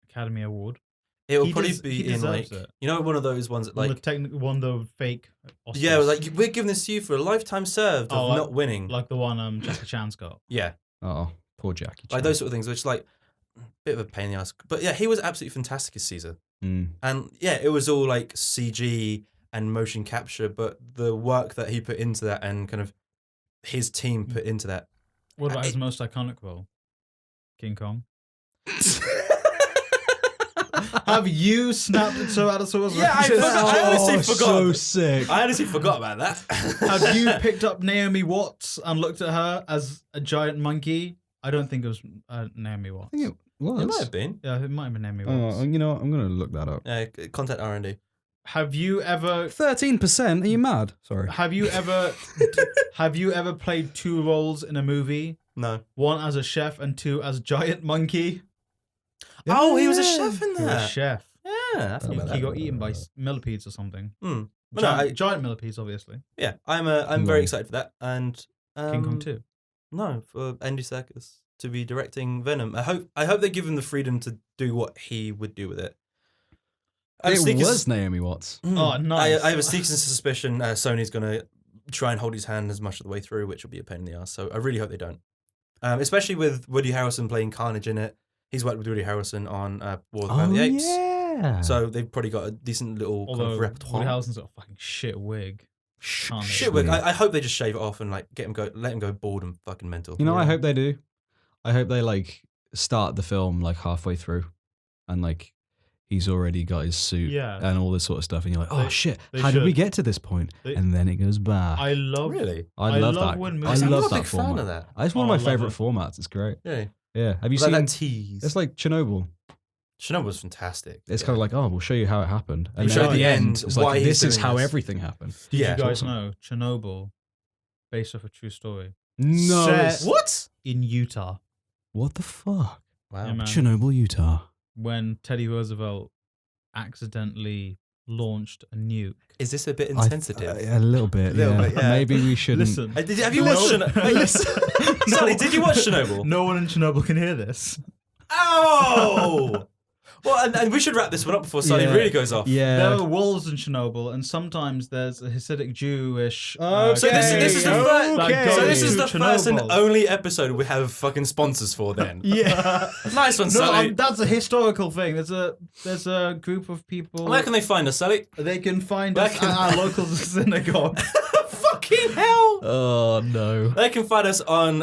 Academy Award. It will probably be in like one of those ones that like one of the fake Oscars. Yeah, like we're giving this to you for a lifetime served of not winning. Like the one Jackie Chan's got. Yeah. Oh, poor Jackie Chan. Like those sort of things, which like a bit of a pain in the ass. But yeah, he was absolutely fantastic as Caesar. And yeah, it was all like CG and motion capture, but the work that he put into that and kind of his team put into that. What about his most iconic role? King Kong. Have you snapped it so out of someone's I honestly forgot. So sick. I honestly forgot about that. Have you picked up Naomi Watts and looked at her as a giant monkey? I don't think it was Naomi Watts. I think it was. It might have been. Yeah, it might have been Naomi Watts. You know what? I'm going to look that up. Content R&D. Have you ever 13%? Are you mad? Sorry. Have you ever played two roles in a movie? No. One as a chef and two as giant monkey. Oh, he was a chef in He was a that. chef. Yeah, I forgot about that. He got eaten by millipedes or something. But Giant millipedes, obviously. Yeah, I'm very excited for that. And King Kong 2. No, for Andy Serkis to be directing Venom. I hope they give him the freedom to do what he would do with it. It was Naomi Watts. Oh, nice. I have a sneaking suspicion Sony's going to try and hold his hand as much of the way through, which will be a pain in the ass. So I really hope they don't. Especially with Woody Harrelson playing Carnage in it. He's worked with Woody Harrelson on War of the Planet of the Apes. Yeah. So they've probably got a decent little kind of repertoire. Woody Harrelson's got a fucking shit wig. Shit wig. I hope they just shave it off and like let him go bald and fucking mental. I hope they do. I hope they like start the film like halfway through, and like he's already got his suit and all this sort of stuff, and you're like, oh shit, how did we get to this point? And then it goes back. I love that. I love that fan of that. It's one of my favorite formats. It's great. Yeah. Have you seen that tease? It's like Chernobyl. Chernobyl was fantastic. It's kind of like, we'll show you how it happened. And show at the end it's why like, this is doing how this. everything happened. Did you guys know Chernobyl, based off a true story? No. What? In Utah. What the fuck? Wow. Yeah, Chernobyl, Utah. When Teddy Roosevelt accidentally launched a nuke. Is this a bit insensitive? A little bit, yeah. Maybe we shouldn't. Listen. Have you watched Chernobyl? Sully, did you watch Chernobyl? No one in Chernobyl can hear this. Oh! Well, and we should wrap this one up before Sully really goes off. Yeah. There are wolves in Chernobyl, and sometimes there's a Hasidic Jewish. So this is the first and Chernobyl. only episode we have fucking sponsors for. Then, nice one, Sully. That's a historical thing. There's a group of people. Where can they find us, Sully? They can find us at our local synagogue. Fucking hell! Oh no. They can find us on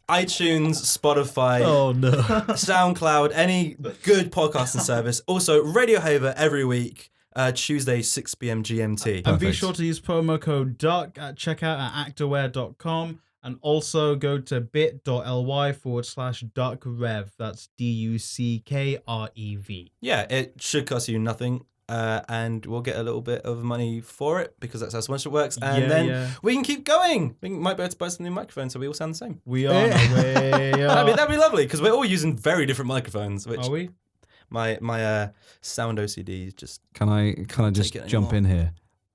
iTunes, Spotify, SoundCloud, any good podcasting service. Also, Radio Haver every week, Tuesday, 6 p.m. GMT. And be sure to use promo code DUCK at checkout at actaware.com. And also go to bit.ly/DuckRev. That's DUCKREV. Yeah, it should cost you nothing. And we'll get a little bit of money for it because that's how sponsorship works. And then we can keep going. We might be able to buy some new microphones so we all sound the same. We are. That'd be lovely because we're all using very different microphones. Which are we? My sound OCD is just. Can I just jump in here?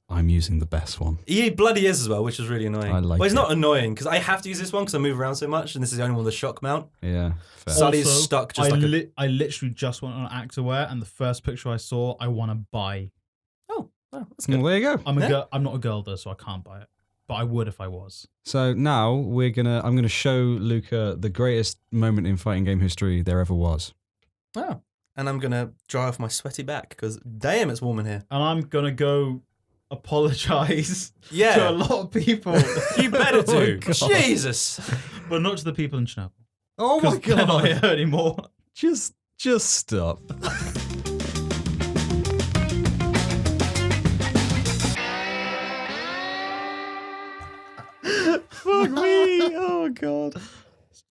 I'm using the best one. He bloody is as well, which is really annoying. I like it's not annoying because I have to use this one because I move around so much, and this is the only one with a shock mount. Yeah. Fair. Sully's stuck just I literally just went on Actaware, and the first picture I saw, I want to buy. Oh, that's good. Well, there you go. I'm not a girl though, so I can't buy it. But I would if I was. So now I'm gonna show Luka the greatest moment in fighting game history there ever was. Oh, and I'm gonna dry off my sweaty back because damn, it's warm in here. And I'm gonna go apologize to a lot of people. You better do. Jesus. But not to the people in Chernobyl. Oh my god. They're not here anymore. Just stop. God.